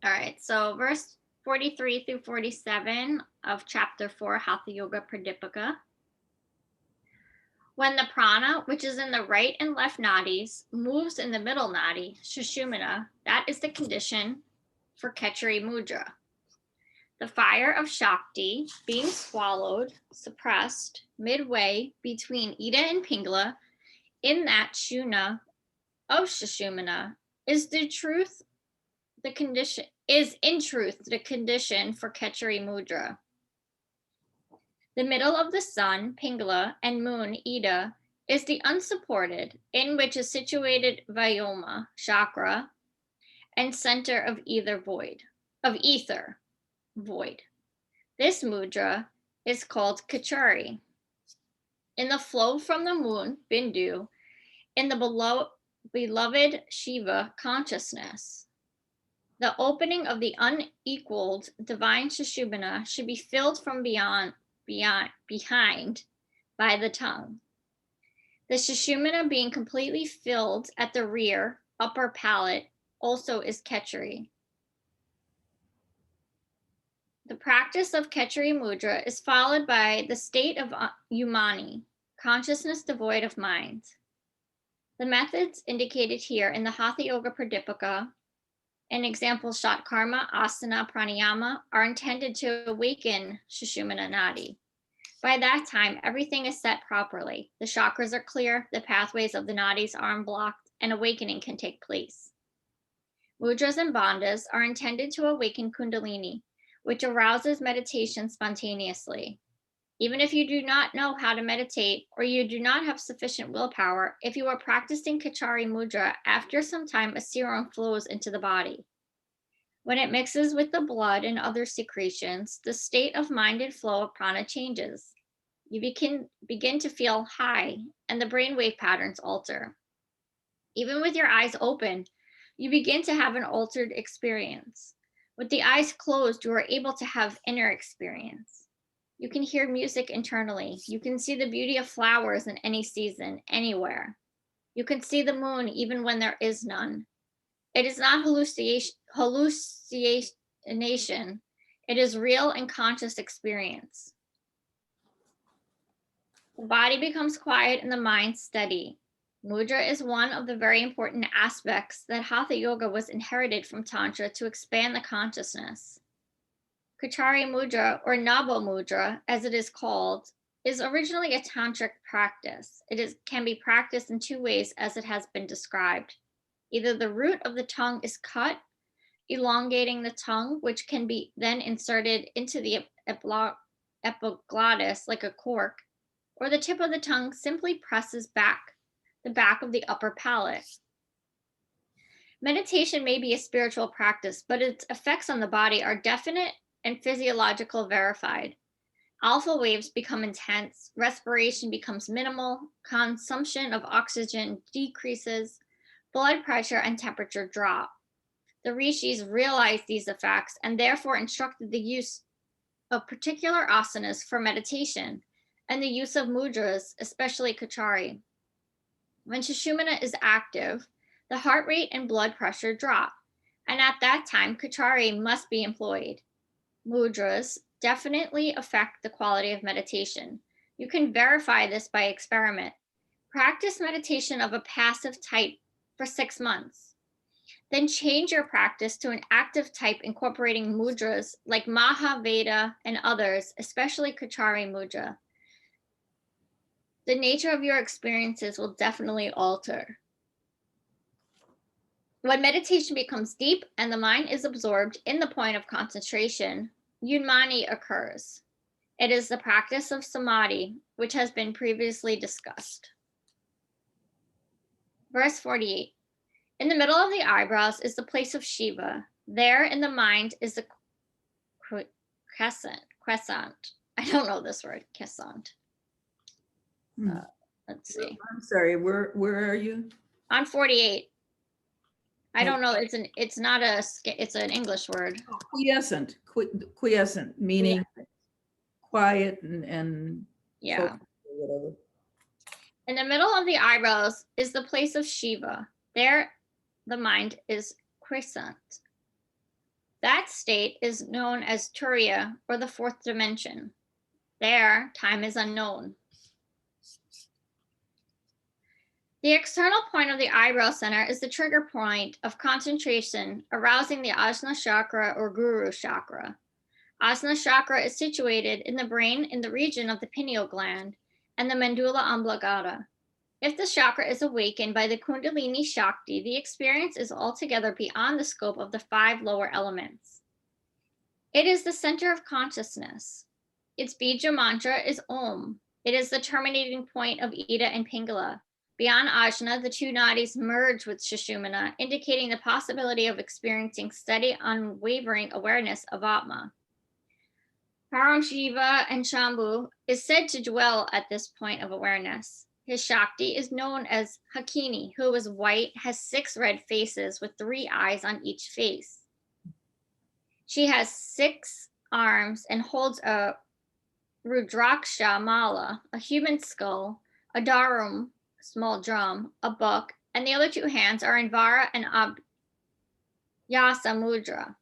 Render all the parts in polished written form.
All right, so verse 43 through 47 of chapter 4, Hatha Yoga Pradipika. When the prana, which is in the right and left nadis, moves in the middle nadi, Sushumna, that is the condition for Khechari Mudra. The fire of Shakti being swallowed, suppressed, midway between Ida and Pingala, in that Shuna of Sushumna, is in truth the condition for Khechari Mudra. The middle of the sun, Pingala, and moon, Ida, is the unsupported, in which is situated Vyoma, chakra, and center of ether void. This mudra is called Khechari. In the flow from the moon, Bindu, in the beloved Shiva consciousness, the opening of the unequaled divine Sushumna should be filled from behind by the tongue. The Sushumna being completely filled at the rear, upper palate, also is Khechari. The practice of Khechari Mudra is followed by the state of Umani, consciousness devoid of mind. The methods indicated here in the Hatha Yoga Pradipika, and examples Shatkarma, Asana, Pranayama, are intended to awaken Sushumna Nadi. By that time, everything is set properly. The chakras are clear, the pathways of the nadis are unblocked, and awakening can take place. Mudras and bandhas are intended to awaken Kundalini, which arouses meditation spontaneously. Even if you do not know how to meditate or you do not have sufficient willpower, if you are practicing Khechari Mudra, after some time a serum flows into the body. When it mixes with the blood and other secretions, the state of mind and flow of prana changes. You begin to feel high and the brainwave patterns alter. Even with your eyes open, you begin to have an altered experience. With the eyes closed, you are able to have inner experience. You can hear music internally. You can see the beauty of flowers in any season, anywhere. You can see the moon even when there is none. It is not hallucination. It is real and conscious experience. The body becomes quiet and the mind steady. Mudra is one of the very important aspects that Hatha Yoga was inherited from Tantra to expand the consciousness. Khechari Mudra, or Nabo Mudra, as it is called, is originally a tantric practice. It can be practiced in two ways as it has been described. Either the root of the tongue is cut, elongating the tongue, which can be then inserted into the epiglottis like a cork, or the tip of the tongue simply presses back the back of the upper palate. Meditation may be a spiritual practice, but its effects on the body are definite and physiological verified. Alpha waves become intense, respiration becomes minimal, consumption of oxygen decreases, blood pressure and temperature drop. The rishis realized these effects and therefore instructed the use of particular asanas for meditation and the use of mudras, especially Khechari. When Sushumna is active, the heart rate and blood pressure drop, and at that time, Khechari must be employed. Mudras definitely affect the quality of meditation. You can verify this by experiment. Practice meditation of a passive type for 6 months. Then change your practice to an active type incorporating mudras like Maha, Veda, and others, especially Khechari Mudra. The nature of your experiences will definitely alter. When meditation becomes deep and the mind is absorbed in the point of concentration, Unmani occurs. It is the practice of samadhi, which has been previously discussed. Verse 48. In the middle of the eyebrows is the place of Shiva. There in the mind is the crescent. I don't know this word, crescent. Let's see. I'm sorry, where are you? On 48. I don't know. It's an English word. Oh, quiescent, meaning quiet and yeah. or whatever. In the middle of the eyebrows is the place of Shiva. There, the mind is quiescent. That state is known as Turiya, or the fourth dimension. There, time is unknown. The external point of the eyebrow center is the trigger point of concentration, arousing the Ajna chakra or Guru chakra. Ajna chakra is situated in the brain in the region of the pineal gland and the medulla oblongata. If the chakra is awakened by the Kundalini Shakti, the experience is altogether beyond the scope of the 5 lower elements. It is the center of consciousness. Its bija mantra is Om. It is the terminating point of Ida and Pingala. Beyond Ajna, the 2 nadis merge with Sushumna, indicating the possibility of experiencing steady, unwavering awareness of Atma. Param Shiva and Shambhu is said to dwell at this point of awareness. His Shakti is known as Hakini, who is white, has 6 red faces with 3 eyes on each face. She has 6 arms and holds a Rudraksha mala, a human skull, a dharam, small drum, a book, and the other 2 hands are in Vara and Abhyasa mudra.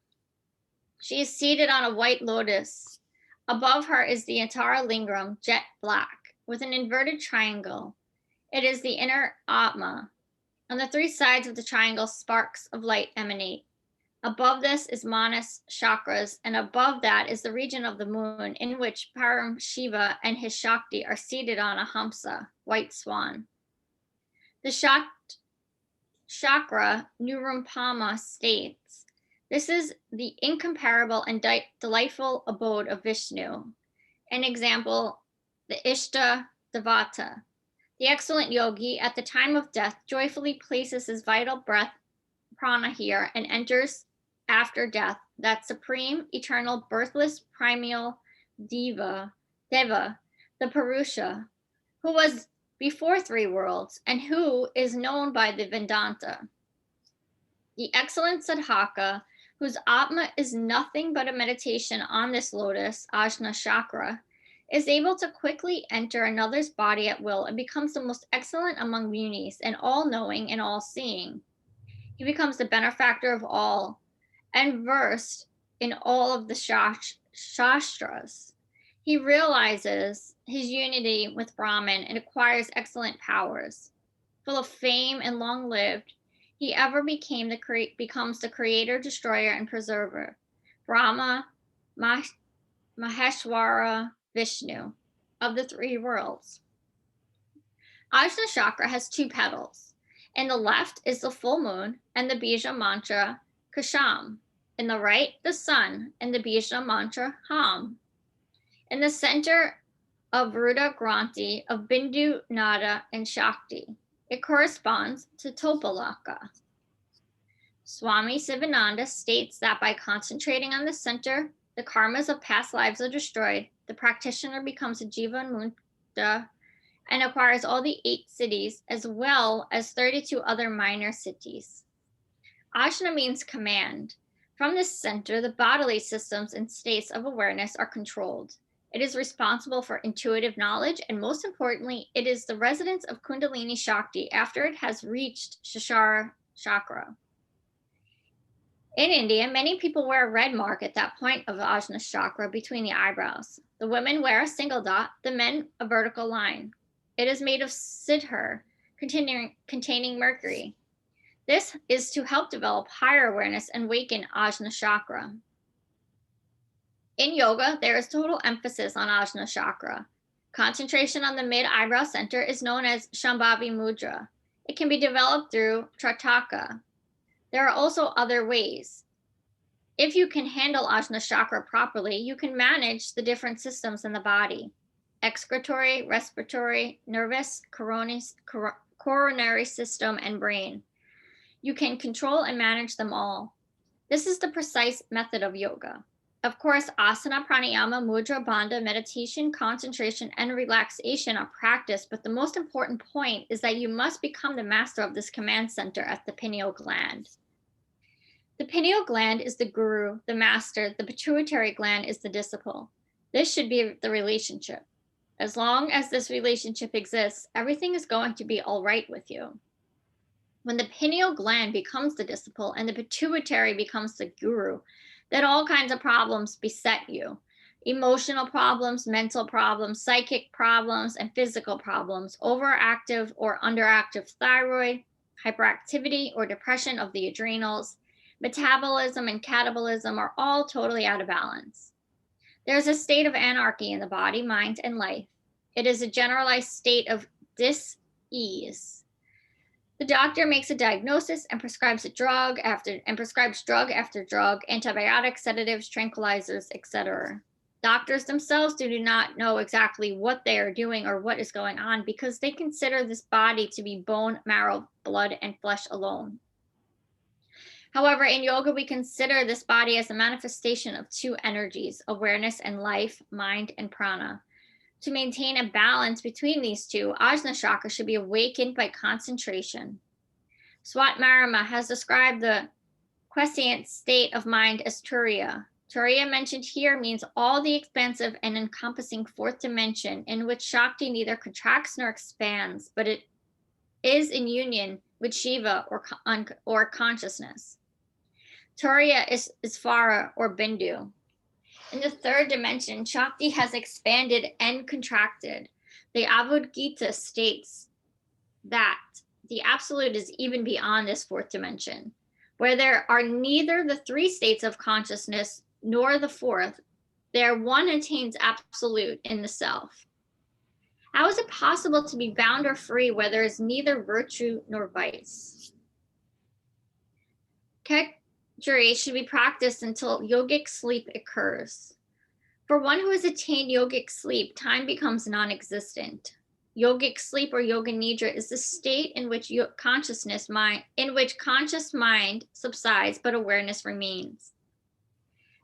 She is seated on a white lotus. Above her is the Antara Lingam, jet black, with an inverted triangle. It is the inner Atma. On the 3 sides of the triangle, sparks of light emanate. Above this is Manas chakras, and above that is the region of the moon, in which Param Shiva and his Shakti are seated on a Hamsa, white swan. The chakra Nirumpama states, "This is the incomparable and delightful abode of Vishnu." An example, the Ishta Devata. The excellent yogi at the time of death joyfully places his vital breath prana here and enters after death that supreme, eternal, birthless, primeval Deva, the Purusha, who was before 3 worlds and who is known by the Vedanta. The excellent Sadhaka, whose Atma is nothing but a meditation on this lotus, Ajna chakra, is able to quickly enter another's body at will and becomes the most excellent among munis and all-knowing and all-seeing. He becomes the benefactor of all and versed in all of the shastras. He realizes his unity with Brahman and acquires excellent powers. Full of fame and long-lived, he ever becomes the creator, destroyer, and preserver. Brahma, Maheshwara, Vishnu, of the 3 worlds. Ajna chakra has 2 petals. In the left is the full moon and the bija mantra Kasham. In the right, the sun and the bija mantra Ham. In the center of Ruda Granthi of Bindu, Nada, and Shakti, it corresponds to Topalaka. Swami Sivananda states that by concentrating on the center, the karmas of past lives are destroyed, the practitioner becomes a Jivan Mukta and acquires all the 8 cities as well as 32 other minor cities. Ajna means command. From this center, the bodily systems and states of awareness are controlled. It is responsible for intuitive knowledge, and most importantly, it is the residence of Kundalini Shakti after it has reached Shashara chakra. In India, many people wear a red mark at that point of Ajna chakra between the eyebrows. The women wear a single dot, the men a vertical line. It is made of siddhar, containing mercury. This is to help develop higher awareness and waken Ajna chakra. In yoga, there is total emphasis on Ajna chakra. Concentration on the mid-eyebrow center is known as Shambhavi mudra. It can be developed through Trataka. There are also other ways. If you can handle Ajna chakra properly, you can manage the different systems in the body: excretory, respiratory, nervous, coronary system, and brain. You can control and manage them all. This is the precise method of yoga. Of course, asana, pranayama, mudra, bandha, meditation, concentration, and relaxation are practiced, but the most important point is that you must become the master of this command center at the pineal gland. The pineal gland is the guru, the master. The pituitary gland is the disciple. This should be the relationship. As long as this relationship exists, everything is going to be all right with you. When the pineal gland becomes the disciple and the pituitary becomes the guru, Then all kinds of problems beset you. Emotional problems, mental problems, psychic problems, and physical problems, overactive or underactive thyroid, hyperactivity or depression of the adrenals, metabolism and catabolism are all totally out of balance. There's a state of anarchy in the body, mind, and life. It is a generalized state of dis-ease. The doctor makes a diagnosis and prescribes drug after drug, antibiotics, sedatives, tranquilizers, etc. Doctors themselves do not know exactly what they are doing or what is going on because they consider this body to be bone, marrow, blood, and flesh alone. However, in yoga, we consider this body as a manifestation of two energies, awareness and life, mind and prana. To maintain a balance between these two, Ajna chakra should be awakened by concentration. Swat Marama has described the quiescent state of mind as Turiya. Turiya mentioned here means all the expansive and encompassing fourth dimension in which Shakti neither contracts nor expands, but it is in union with Shiva or consciousness. Turiya is Svara or Bindu. In the third dimension, Shakti has expanded and contracted. The Avad Gita states that the absolute is even beyond this fourth dimension, where there are neither the three states of consciousness nor the fourth. There one attains absolute in the self. How is it possible to be bound or free where there is neither virtue nor vice? Khetri should be practiced until yogic sleep occurs. For one who has attained yogic sleep, time becomes non-existent. Yogic sleep or yoga nidra is the state in which conscious mind subsides but awareness remains.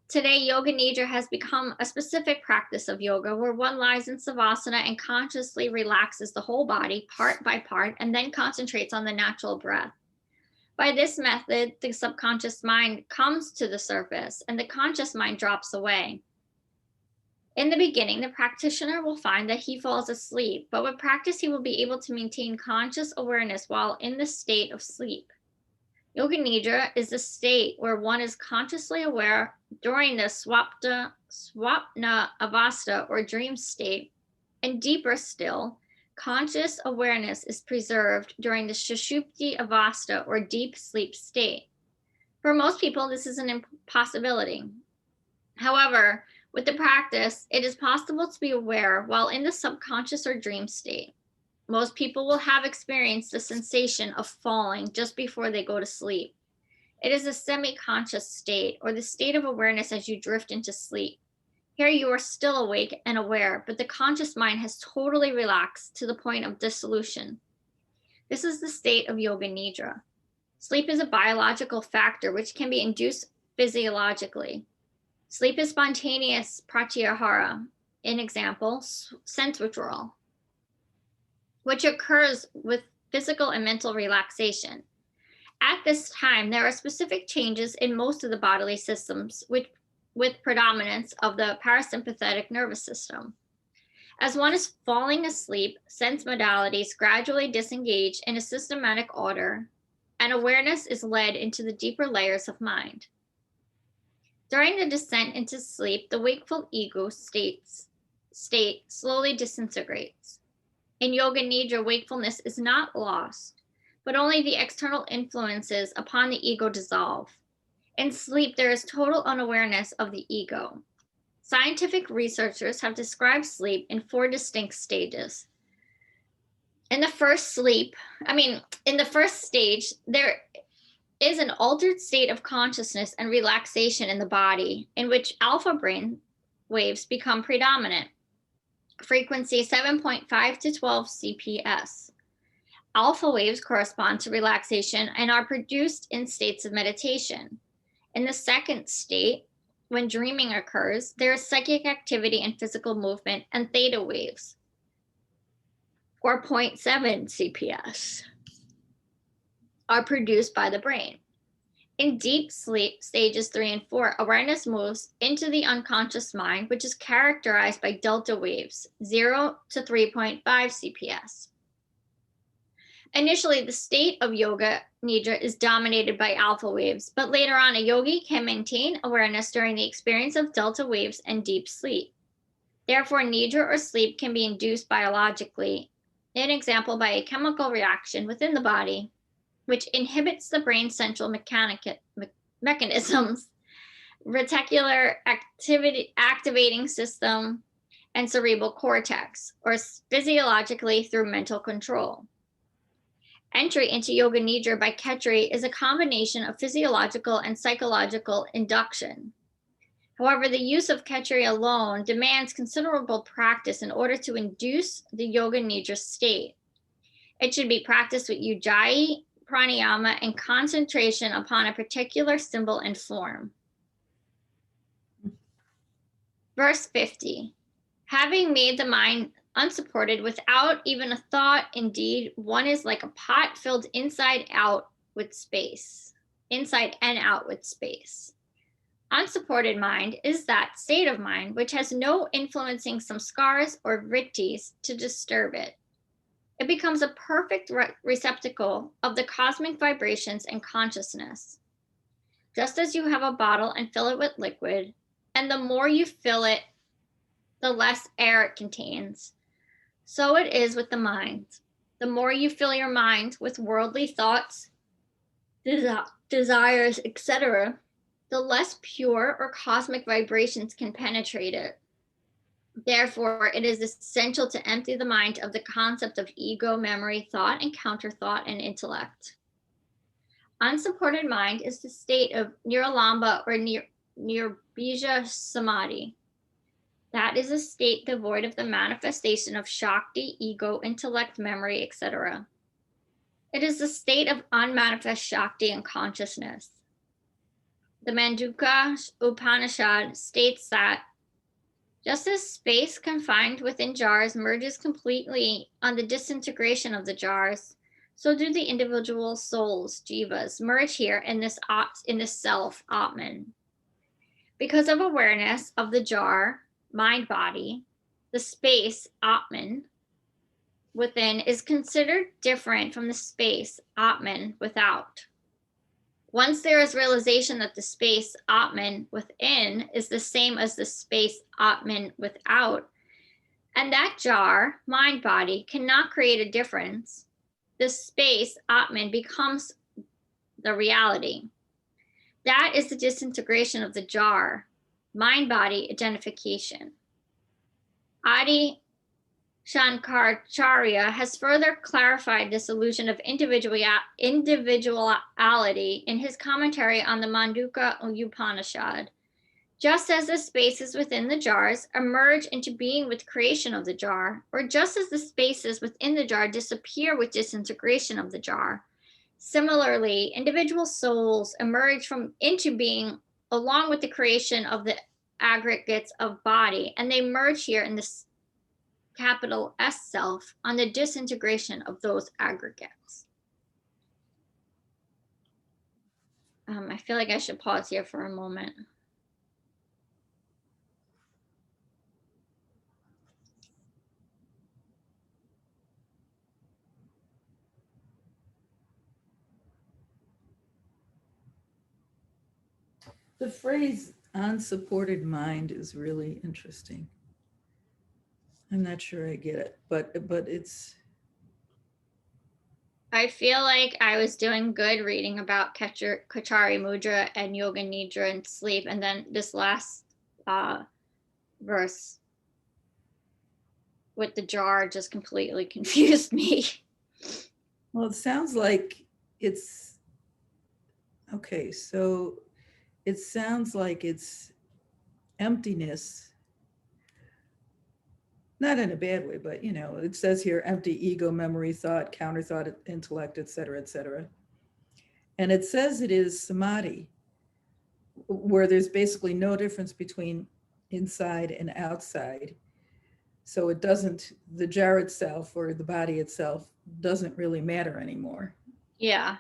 Today, yoga nidra has become a specific practice of yoga where one lies in savasana and consciously relaxes the whole body part by part and then concentrates on the natural breath. By this method, the subconscious mind comes to the surface and the conscious mind drops away. In the beginning, the practitioner will find that he falls asleep, but with practice, he will be able to maintain conscious awareness while in the state of sleep. Yoga Nidra is the state where one is consciously aware during the Swapna Avastha or dream state, and deeper still, conscious awareness is preserved during the Sushupti Avastha or deep sleep state. For most people, this is an impossibility. However, with the practice, it is possible to be aware while in the subconscious or dream state. Most people will have experienced the sensation of falling just before they go to sleep. It is a semi-conscious state or the state of awareness as you drift into sleep. Here you are still awake and aware, but the conscious mind has totally relaxed to the point of dissolution. This is the state of Yoga Nidra. Sleep is a biological factor which can be induced physiologically. Sleep is spontaneous pratyahara, in example, sense withdrawal, which occurs with physical and mental relaxation. At this time, there are specific changes in most of the bodily systems with predominance of the parasympathetic nervous system. As one is falling asleep, sense modalities gradually disengage in a systematic order, and awareness is led into the deeper layers of mind. During the descent into sleep, the wakeful ego state slowly disintegrates. In Yoga Nidra, wakefulness is not lost, but only the external influences upon the ego dissolve. In sleep, there is total unawareness of the ego. Scientific researchers have described sleep in 4 distinct stages. In the first stage, there is an altered state of consciousness and relaxation in the body in which alpha brain waves become predominant. Frequency 7.5 to 12 CPS. Alpha waves correspond to relaxation and are produced in states of meditation. In the second state, when dreaming occurs, there is psychic activity and physical movement, and theta waves, or 0.7 CPS, are produced by the brain. In deep sleep, stages 3 and 4, awareness moves into the unconscious mind, which is characterized by delta waves, 0 to 3.5 CPS. Initially, the state of yoga nidra is dominated by alpha waves, but later on, a yogi can maintain awareness during the experience of delta waves and deep sleep. Therefore, nidra or sleep can be induced biologically, an example by a chemical reaction within the body, which inhibits the brain's central mechanisms, reticular activating system, and cerebral cortex, or physiologically through mental control. Entry into yoga nidra by Khetri is a combination of physiological and psychological induction. However, the use of Khetri alone demands considerable practice in order to induce the yoga nidra state. It should be practiced with ujjayi, pranayama, and concentration upon a particular symbol and form. Verse 50, having made the mind unsupported without even a thought, indeed, one is like a pot filled inside out with space, inside and out with space. Unsupported mind is that state of mind which has no influencing samskars or vrittis to disturb it. It becomes a perfect receptacle of the cosmic vibrations and consciousness. Just as you have a bottle and fill it with liquid, and the more you fill it, the less air it contains, so it is with the mind. The more you fill your mind with worldly thoughts, desires, etc., the less pure or cosmic vibrations can penetrate it. Therefore, it is essential to empty the mind of the concept of ego, memory, thought, and counter thought and intellect. Unsupported mind is the state of niralamba or nirbija samadhi. That is a state devoid of the manifestation of Shakti, ego, intellect, memory, etc. It is the state of unmanifest Shakti and consciousness. The Mandukya Upanishad states that just as space confined within jars merges completely on the disintegration of the jars, so do the individual souls, jivas, merge here in this self, Atman. Because of awareness of the jar, mind body, the space, Atman, within is considered different from the space, Atman, without. Once there is realization that the space, Atman, within is the same as the space, Atman, without, and that jar, mind body, cannot create a difference, the space, Atman, becomes the reality. That is the disintegration of the jar, mind body identification. Adi Shankaracharya has further clarified this illusion of individuality in his commentary on the Mandukya Upanishad. Just as the spaces within the jars emerge into being with creation of the jar, or just as the spaces within the jar disappear with disintegration of the jar, similarly, individual souls emerge into being along with the creation of the aggregates of body, and they merge here in this capital S self on the disintegration of those aggregates. I feel like I should pause here for a moment. The phrase unsupported mind is really interesting. I'm not sure I get it, but it's. I feel like I was doing good reading about Kachari Mudra and Yoga Nidra and sleep, and then this last verse with the jar just completely confused me. Well, it sounds like it's okay. So it sounds like it's emptiness, not in a bad way, but it says here empty ego, memory, thought, counter thought, intellect, etc., etc. And it says it is samadhi, where there's basically no difference between inside and outside. So it doesn't, the jar itself or the body itself doesn't really matter anymore. Yeah.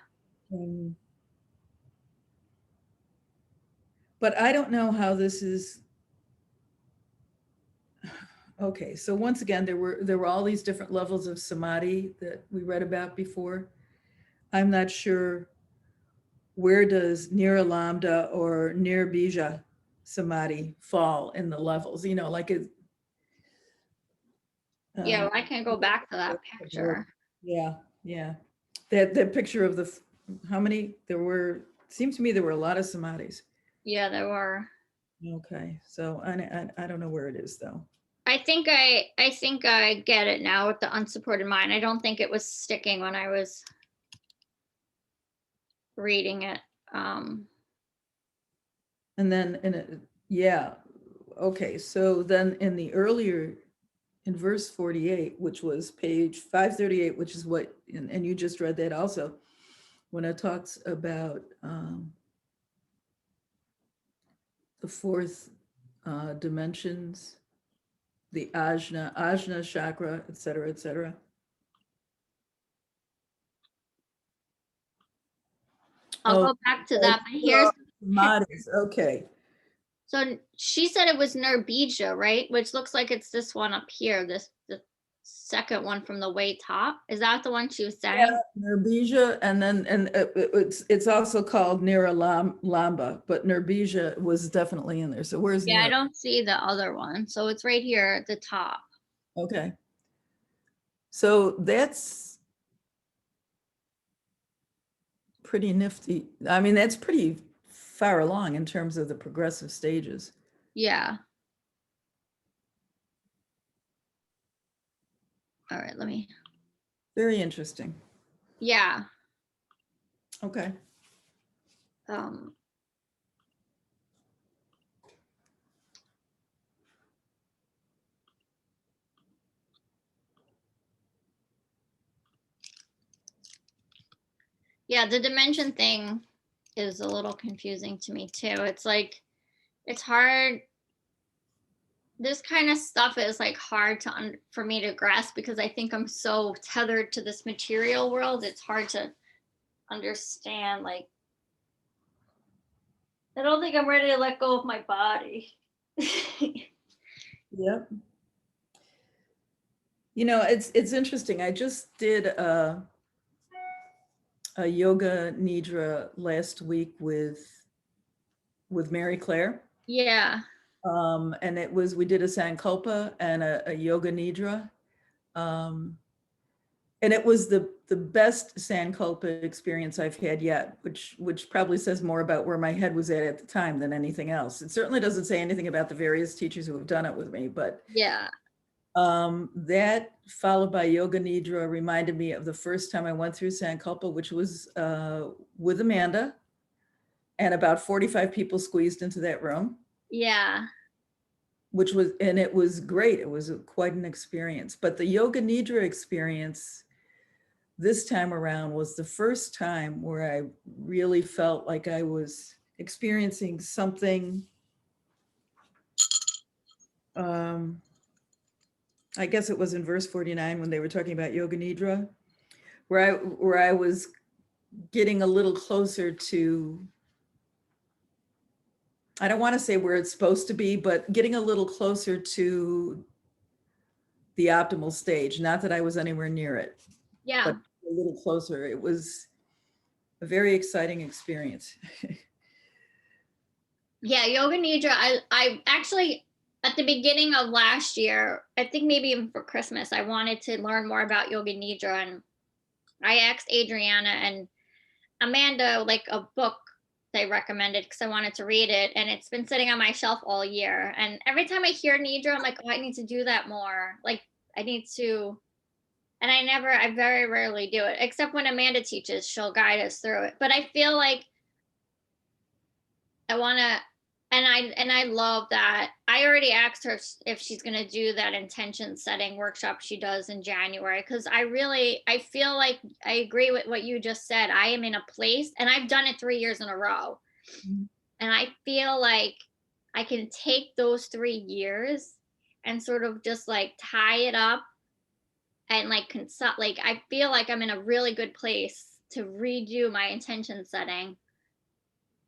But I don't know how this is. Okay, so once again, there were all these different levels of samadhi that we read about before. I'm not sure where does Nira Lambda or Nirbija samadhi fall in the levels, like it. Yeah, um, well, I can go back to that picture. yeah, yeah. That picture of how many there were, seems to me there were a lot of samadhis. Yeah, there were. Okay, so I don't know where it is though. I think I get it now with the unsupported mind. I don't think it was sticking when I was reading it. Um, And then yeah, okay, so then in verse 48, which was page 538, which is what, and you just read that also, when it talks about the fourth dimensions, the ajna chakra, et cetera, et cetera. I'll Oh, go back to that, but here's samadhis. Okay. so she said it was Nurbija, right? Which looks like it's this one up here, the second one from the way top. Is that the one she was saying? Nirbija, and then it's also called Nira Lamba, but Nirbija was definitely in there. So where's Yeah, I Nira? don't see the other one. So it's right here at the top. Okay. So that's pretty nifty. I mean, that's pretty far along in terms of the progressive stages. Yeah. All right, let me. Very interesting. Yeah. Okay. Um, yeah, the dimension thing is a little confusing to me too. It's like it's hard. This kind of stuff is like hard for me to grasp because I think I'm so tethered to this material world. It's hard to understand. Like I don't think I'm ready to let go of my body. Yep. It's interesting. I just did a yoga nidra last week with Mary Claire. Yeah. And we did a sankalpa and a yoga nidra. And it was the best sankalpa experience I've had yet, which probably says more about where my head was at the time than anything else. It certainly doesn't say anything about the various teachers who have done it with me, but Yeah. that followed by yoga nidra reminded me of the first time I went through sankalpa, which was with Amanda, and about 45 people squeezed into that room. Yeah. And it was great. It was quite an experience. But the yoga nidra experience this time around was the first time where I really felt like I was experiencing something. I guess it was in verse 49 when they were talking about yoga nidra, where I was getting a little closer to, I don't want to say where it's supposed to be, but getting a little closer to the optimal stage. Not that I was anywhere near it, Yeah. but a little closer. It was a very exciting experience. Yeah, yoga nidra. I actually at the beginning of last year, I think maybe even for Christmas, I wanted to learn more about yoga nidra, and I asked Adriana and Amanda like a book they recommended because I wanted to read it, and it's been sitting on my shelf all year. And every time I hear nidra, I'm like, oh, I need to do that more. Like I need to, and I very rarely do it, except when Amanda teaches, she'll guide us through it. But I feel like I want to, and I love that. I already asked her if she's going to do that intention setting workshop she does in January, because I feel like I agree with what you just said. I am in a place, and I've done it 3 years in a row, and I feel like I can take those 3 years and sort of just like tie it up and like consult. Like I feel like I'm in a really good place to redo my intention setting.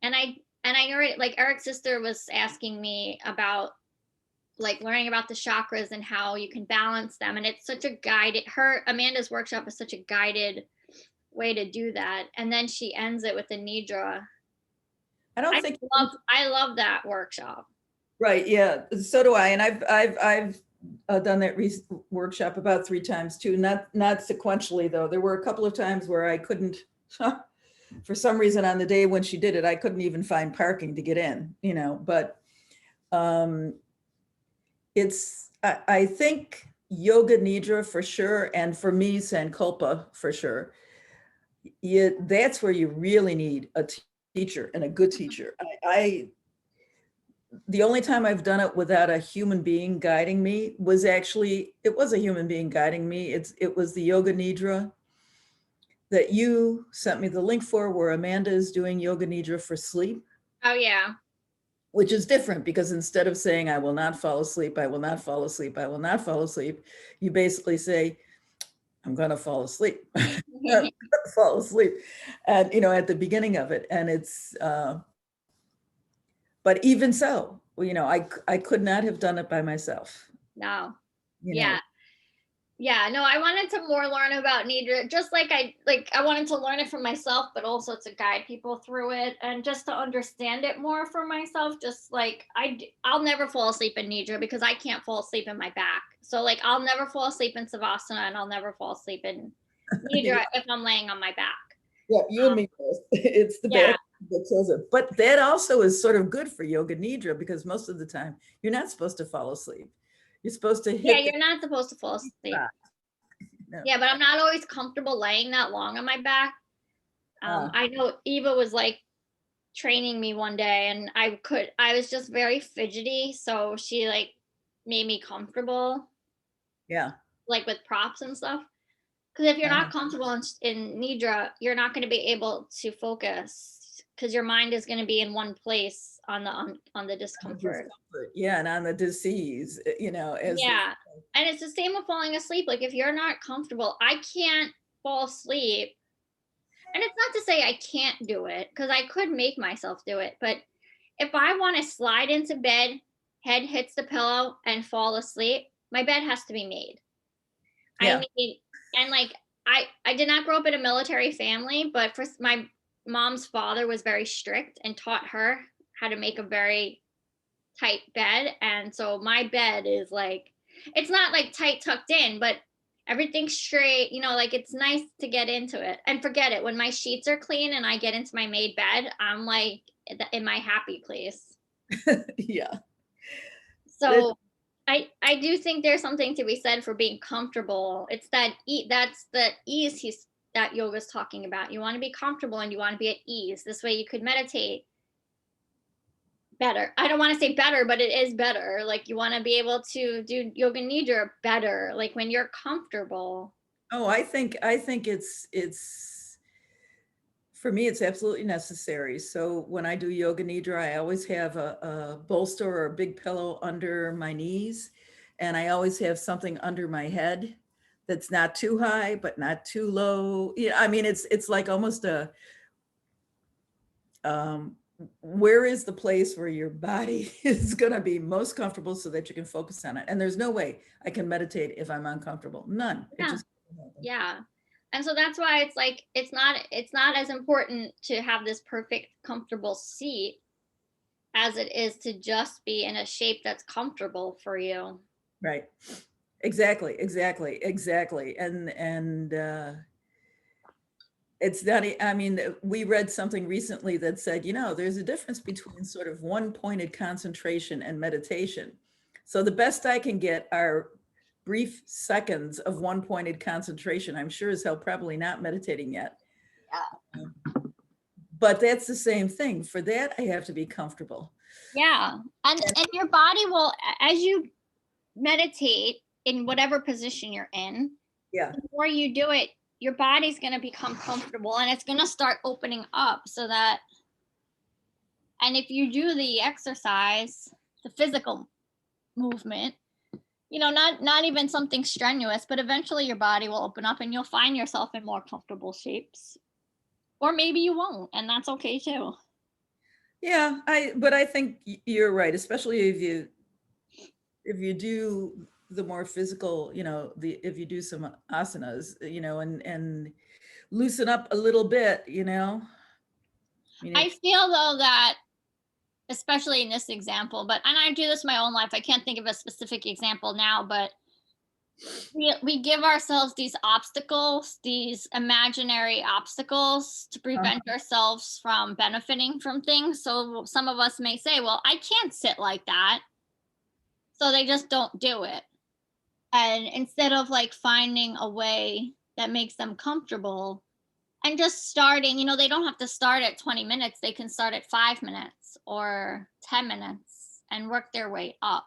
And I already, like Eric's sister was asking me about like learning about the chakras and how you can balance them. And it's such a guided, Amanda's workshop is such a guided way to do that. And then she ends it with the nidra. I don't think I love that workshop. right. Yeah, so do I. And I've done that workshop about 3 times too. Not sequentially though. There were a couple of times where I couldn't, for some reason on the day when she did it, I couldn't even find parking to get in. You know, but it's I think yoga nidra for sure, and for me sankalpa for sure. That's where you really need a teacher and a good teacher. The only time I've done it without a human being guiding me was actually, it was a human being guiding me. It was the yoga nidra that you sent me the link for, where Amanda is doing yoga nidra for sleep. Oh yeah. Which is different, because instead of saying, I will not fall asleep, I will not fall asleep, I will not fall asleep, you basically say, I'm going to fall asleep. Fall asleep. And, you know, at the beginning of it. And it's, but even so, you know, I could not have done it by myself. No. You Yeah. know. Yeah, no, I wanted to more learn about nidra, just like I wanted to learn it for myself, but also to guide people through it and just to understand it more for myself. Just like I'll never fall asleep in nidra because I can't fall asleep in my back. So like I'll never fall asleep in savasana, and I'll never fall asleep in nidra if I'm laying on my back. Yeah, you and me both. It's the Yeah. back that says it. But that also is sort of good for yoga nidra, because most of the time you're not supposed to fall asleep. You're supposed to Yeah, hit you're not supposed to fall asleep. the no. Yeah, but I'm not always comfortable laying that long on my back. I know Eva was like training me one day, and I was just very fidgety, so she like made me comfortable, Yeah. like with props and stuff. Because if you're Uh-huh. not comfortable in nidra, you're not going to be able to focus, because your mind is going to be in one place on the discomfort. Yeah, and on the disease, you know, as Yeah, and it's the same with falling asleep. Like if you're not comfortable, I can't fall asleep. And it's not to say I can't do it, because I could make myself do it. But if I want to slide into bed, head hits the pillow, and fall asleep, my bed has to be made. yeah. I need, and like, I did not grow up in a military family, but for my mom's father was very strict and taught her how to make a very tight bed. And so my bed is like, it's not like tight tucked in, but everything's straight, you know, like it's nice to get into it. And forget it, when my sheets are clean and I get into my made bed, I'm like in my happy place. Yeah. So I do think there's something to be said for being comfortable. It's that's the ease that yoga's talking about. You want to be comfortable and you want to be at ease. This way you could meditate better. I don't want to say better, but it is better. Like you want to be able to do yoga nidra better, like when you're comfortable. Oh, I think it's for me, it's absolutely necessary. So when I do yoga nidra, I always have a bolster or a big pillow under my knees, and I always have something under my head that's not too high but not too low. Yeah, I mean, it's like almost a where is the place where your body is going to be most comfortable so that you can focus on it. And there's no way I can meditate if I'm uncomfortable. None. It Yeah. just Yeah. And so that's why it's like it's not as important to have this perfect comfortable seat as it is to just be in a shape that's comfortable for you. right. Exactly, exactly. And it's not, I mean, we read something recently that said, you know, there's a difference between sort of one pointed concentration and meditation. So the best I can get are brief seconds of one pointed concentration. I'm sure as hell probably not meditating yet. Yeah. But that's the same thing. For that, I have to be comfortable. Yeah. And your body will, as you meditate in whatever position you're in, Yeah. the more you do it, your body's going to become comfortable and it's going to start opening up so that, and if you do the exercise, the physical movement, you know, not even something strenuous, but eventually your body will open up and you'll find yourself in more comfortable shapes. Or maybe you won't, and that's okay too. Yeah, but I think you're right, especially if you do the more physical, if you do some asanas, and loosen up a little bit, I mean, I it's, feel though that, especially in this example, and I do this in my own life. I can't think of a specific example now, but we give ourselves these obstacles, these imaginary obstacles to uh, prevent ourselves from benefiting from things. So some of us may say, well, I can't sit like that. So they just don't do it. And instead of like finding a way that makes them comfortable and just starting, they don't have to start at 20 minutes. They can start at 5 minutes or 10 minutes and work their way up.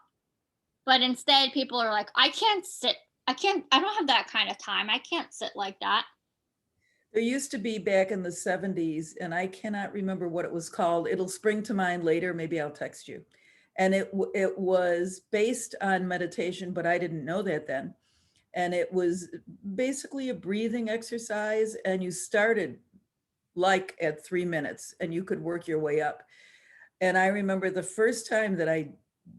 But instead, people are like, I can't sit. I don't have that kind of time. I can't sit like that. there used to be back in the 70s, and I cannot remember what it was called. It'll spring to mind later. Maybe I'll text you. And it was based on meditation, but I didn't know that then. And it was basically a breathing exercise, and you started like at 3 minutes and you could work your way up. And I remember the first time that I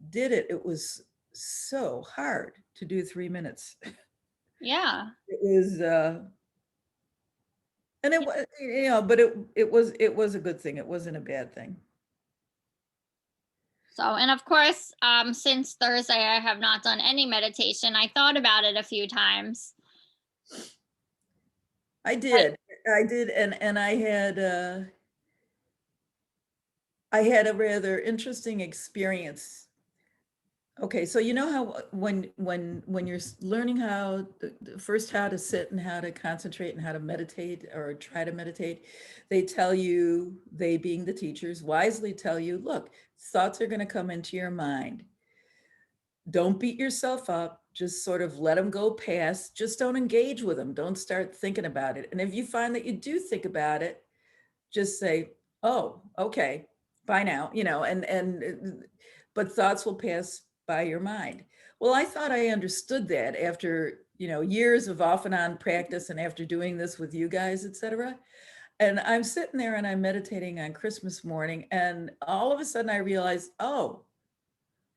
did it, it was so hard to do 3 minutes. Yeah. It was, and it was, but it was a good thing. It wasn't a bad thing. So, and of course, since Thursday, I have not done any meditation. I thought about it a few times. I But did, I did, and I had a rather interesting experience. Okay, so you know how when you're learning how first how to sit and how to concentrate and how to meditate or try to meditate, they being the teachers wisely tell you, look, thoughts are going to come into your mind. Don't beat yourself up, just sort of let them go past, just don't engage with them, don't start thinking about it. And if you find that you do think about it, just say, oh, okay, bye now, but thoughts will pass by your mind. Well, I thought I understood that after, years of off and on practice and after doing this with you guys, etc. And I'm sitting there and I'm meditating on Christmas morning, and all of a sudden I realized, oh,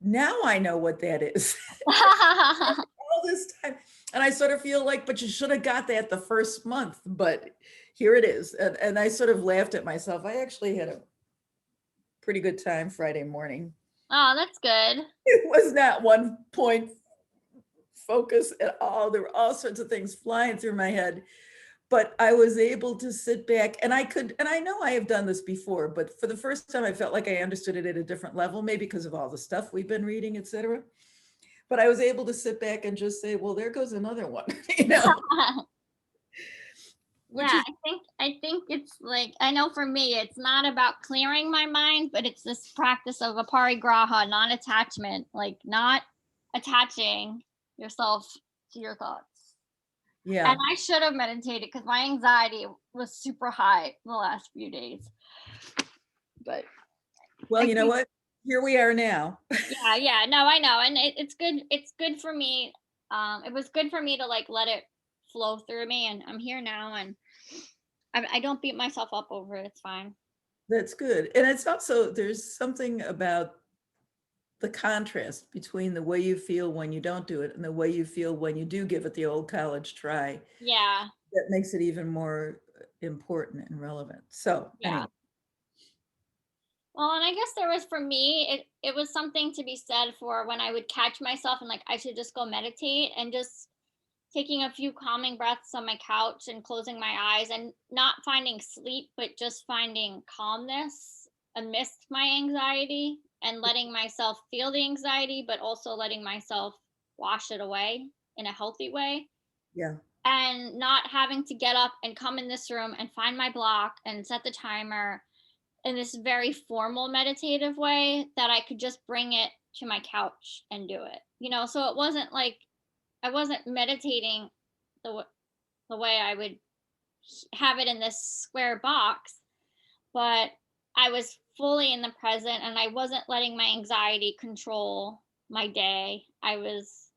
now I know what that is. All this time. And I sort of feel like, but you should have got that the first month, but here it is. And I sort of laughed at myself. I actually had a pretty good time Friday morning. oh, that's good. It was not one point focus at all. There were all sorts of things flying through my head, but I was able to sit back, and I know I have done this before, but for the first time, I felt like I understood it at a different level, maybe because of all the stuff we've been reading, etc. But I was able to sit back and just say, well, there goes another one, which Yeah, is, I think it's like, I know for me it's not about clearing my mind, but it's this practice of aparigraha, non-attachment, like not attaching yourself to your thoughts. And yeah. I should have meditated because my anxiety was super high the last few days. But Well, I you know think, what? Here we are now. yeah, yeah, no, I know. And it's good. It's good for me. It was good for me to like let it flow through me. And I'm here now. And I don't beat myself up over it. It's fine. That's good. And it's also, there's something about the contrast between the way you feel when you don't do it and the way you feel when you do give it the old college try Yeah. that makes it even more important and relevant. So, Yeah. anyway, Well, and I guess there was for me, it was something to be said for when I would catch myself and like I should just go meditate and just taking a few calming breaths on my couch and closing my eyes and not finding sleep, but just finding calmness amidst my anxiety and letting myself feel the anxiety, but also letting myself wash it away in a healthy way. yeah, And not having to get up and come in this room and find my block and set the timer in this very formal meditative way that I could just bring it to my couch and do it. So it wasn't like I wasn't meditating the way I would have it in this square box, but I was fully in the present and I wasn't letting my anxiety control my day. I was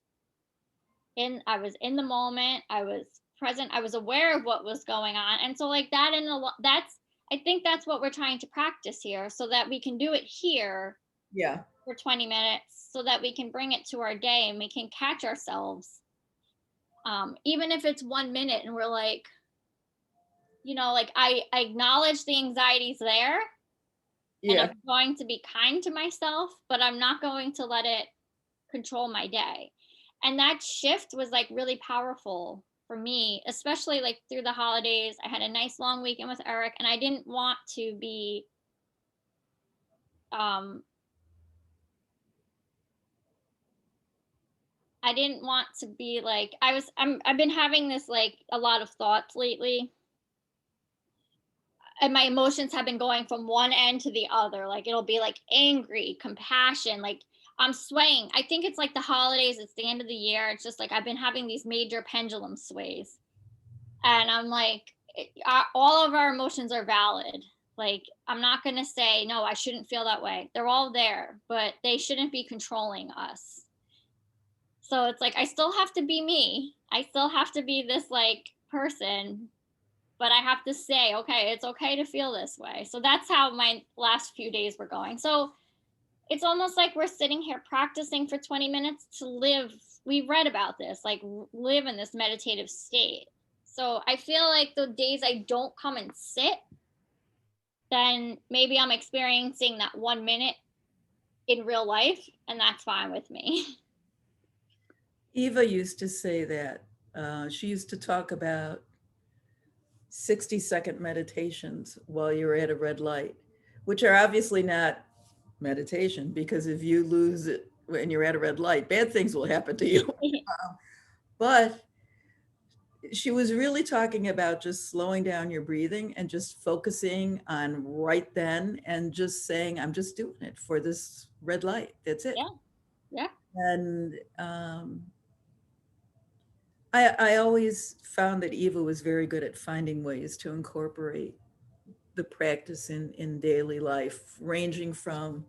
in the moment. I was present. I was aware of what was going on. And so like that that's I think that's what we're trying to practice here so that we can do it here yeah, for 20 minutes so that we can bring it to our day and we can catch ourselves. Even if it's 1 minute and we're like, like I acknowledge the anxiety's there and Yeah. I'm going to be kind to myself, but I'm not going to let it control my day. And that shift was like really powerful for me, especially like through the holidays. I had a nice long weekend with Eric and um I didn't want to be like I've been having this like a lot of thoughts lately, and my emotions have been going from one end to the other. Like it'll be like angry, compassion, like I'm swaying. I think it's like the holidays, it's the end of the year. It's just like I've been having these major pendulum sways. And I'm like, all of our emotions are valid. Like, I'm not going to say, no, I shouldn't feel that way. They're all there, but they shouldn't be controlling us. So it's like, I still have to be me. I still have to be this like person, but I have to say, okay, it's okay to feel this way. So that's how my last few days were going. So it's almost like we're sitting here practicing for 20 minutes to live. We read about this, like live in this meditative state. So I feel like the days I don't come and sit, then maybe I'm experiencing that 1 minute in real life, and that's fine with me. Eva used to say that. She used to talk about 60-second meditations while you're at a red light, which are obviously not meditation, because if you lose it when you're at a red light, bad things will happen to you. But she was really talking about just slowing down your breathing and just focusing on right then and just saying, I'm just doing it for this red light. That's it. Yeah, yeah, And I always found that Eva was very good at finding ways to incorporate the practice in daily life, ranging from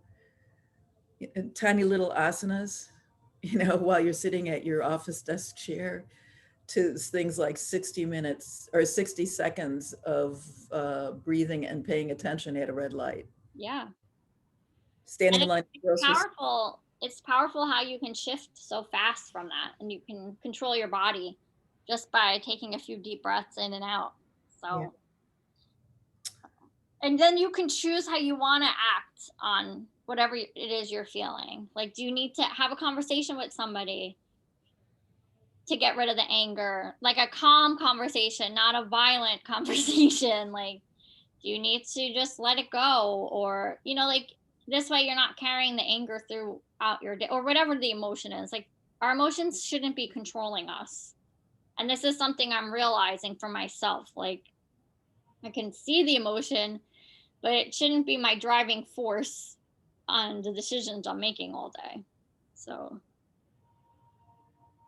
tiny little asanas, while you're sitting at your office desk chair, to things like 60 minutes or 60 seconds of breathing and paying attention at a red light, yeah. standing And in line at it's the grocery store. powerful. It's powerful how you can shift so fast from that, and you can control your body just by taking a few deep breaths in and out. Yeah. So and then you can choose how you want to act on whatever it is you're feeling. Like, do you need to have a conversation with somebody to get rid of the anger? Like a calm conversation, not a violent conversation. Like, do you need to just let it go? Or, like this way you're not carrying the anger throughout your day or whatever the emotion is. Like, our emotions shouldn't be controlling us. And this is something I'm realizing for myself. Like, I can see the emotion, but it shouldn't be my driving force on the decisions I'm making all day. So,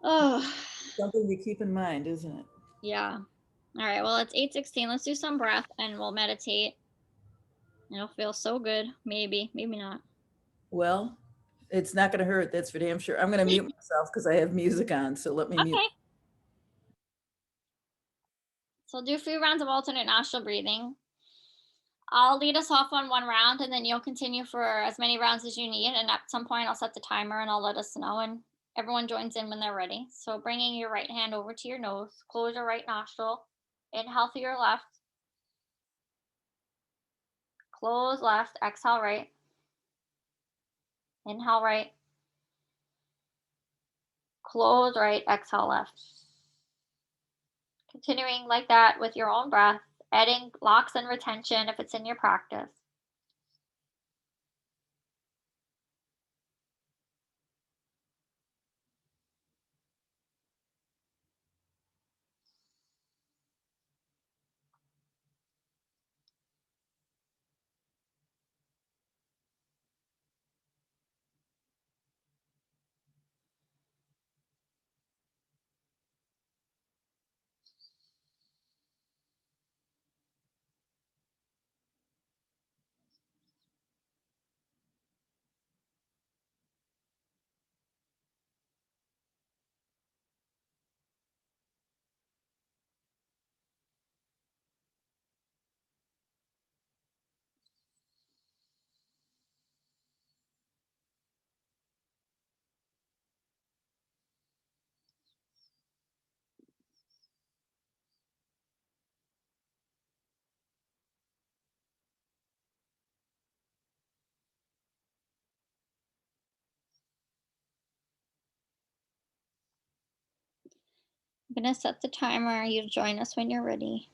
oh, Something to keep in mind, isn't it? yeah. All right. Well, it's 8:16. Let's do some breath and we'll meditate. It'll feel so good. Maybe, maybe not. Well, it's not going to hurt. That's for damn sure. I'm going to mute myself because I have music on. So let me mute. Okay. So we'll do a few rounds of alternate nostril breathing. I'll lead us off on one round and then you'll continue for as many rounds as you need. And at some point, I'll set the timer and I'll let us know. And everyone joins in when they're ready. So bringing your right hand over to your nose, close your right nostril, inhale through your left, close left, exhale right, inhale right, close right, exhale left. Continuing like that with your own breath, adding locks and retention if it's in your practice. I'm going to set the timer. You join us when you're ready.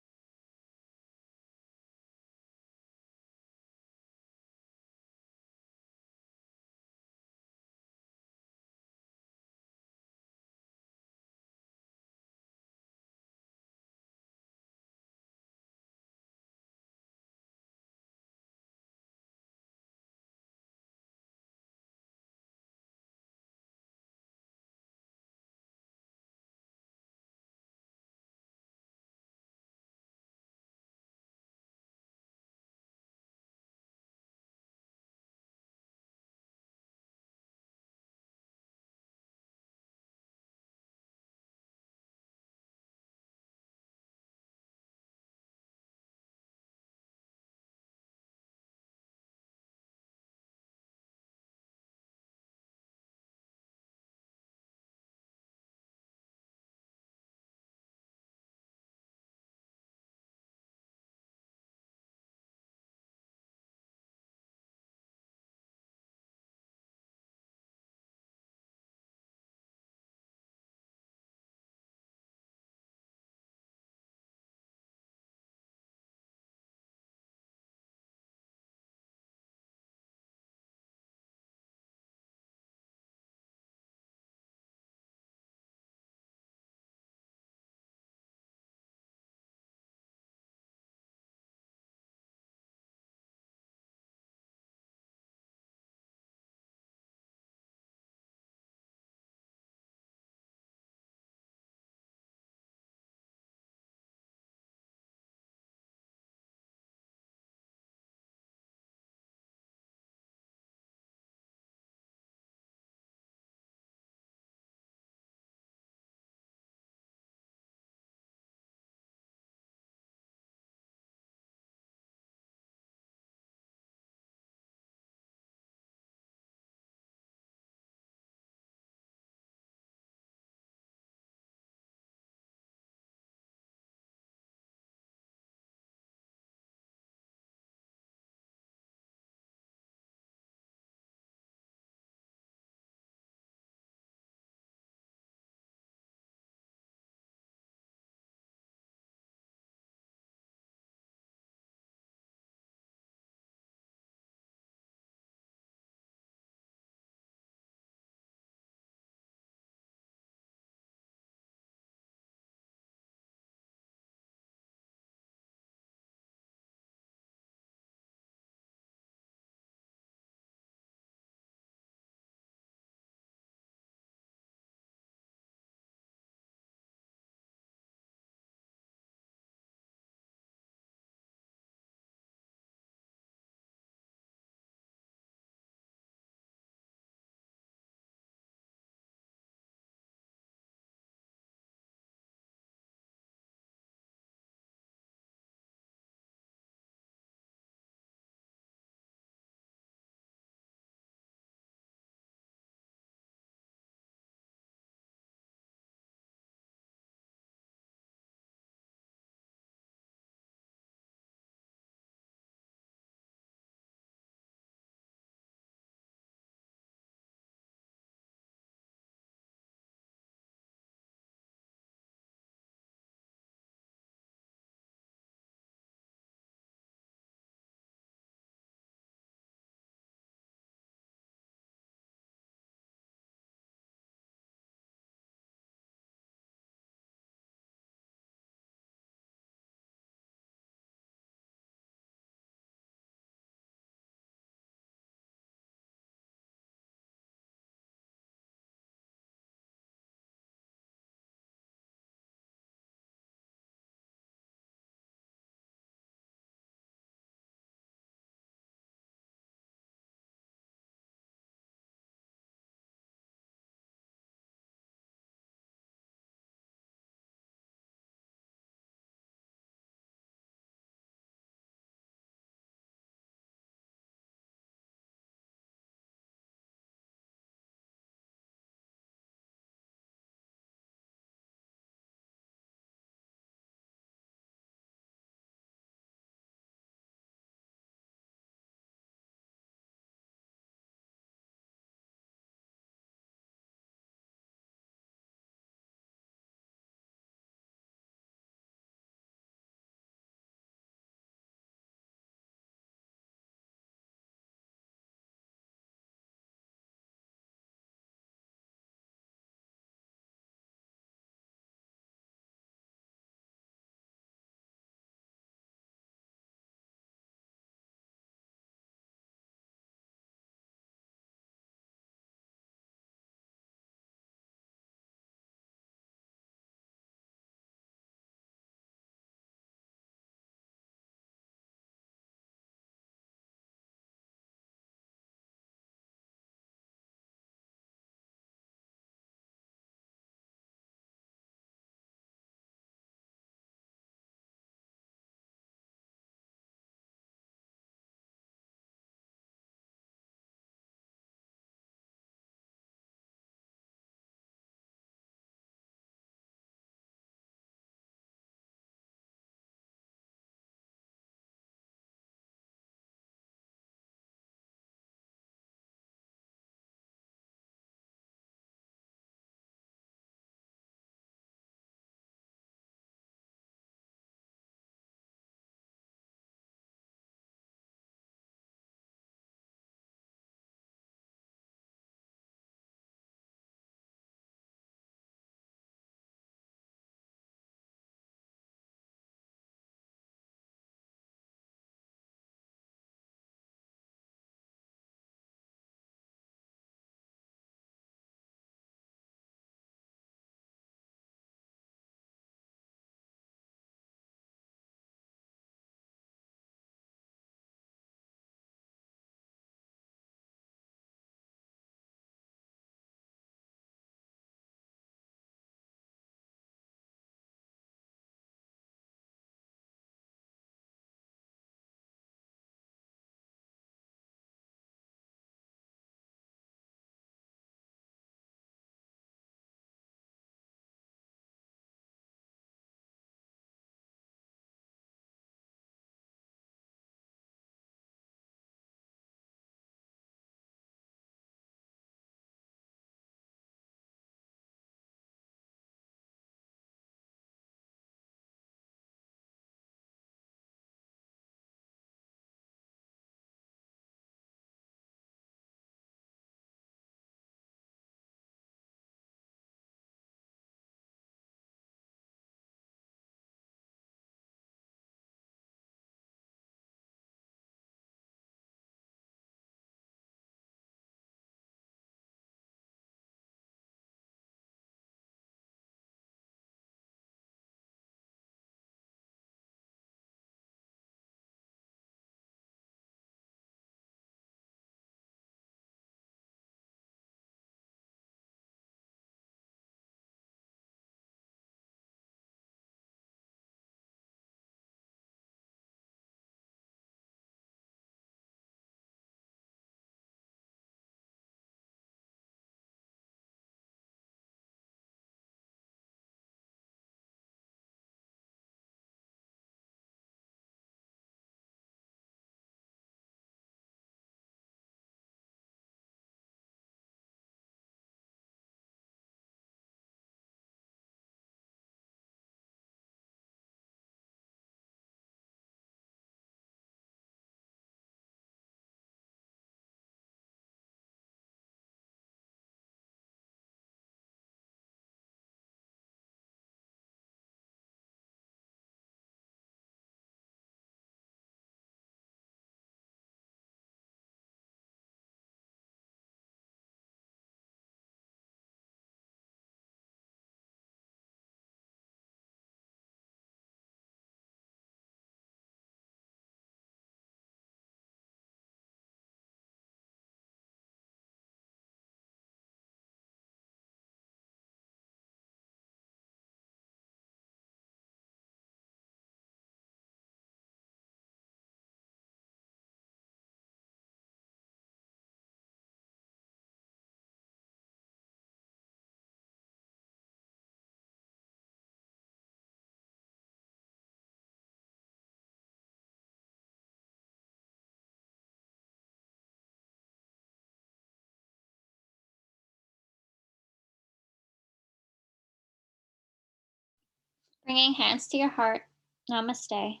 Bringing hands to your heart. Namaste.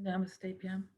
Namaste, Pam.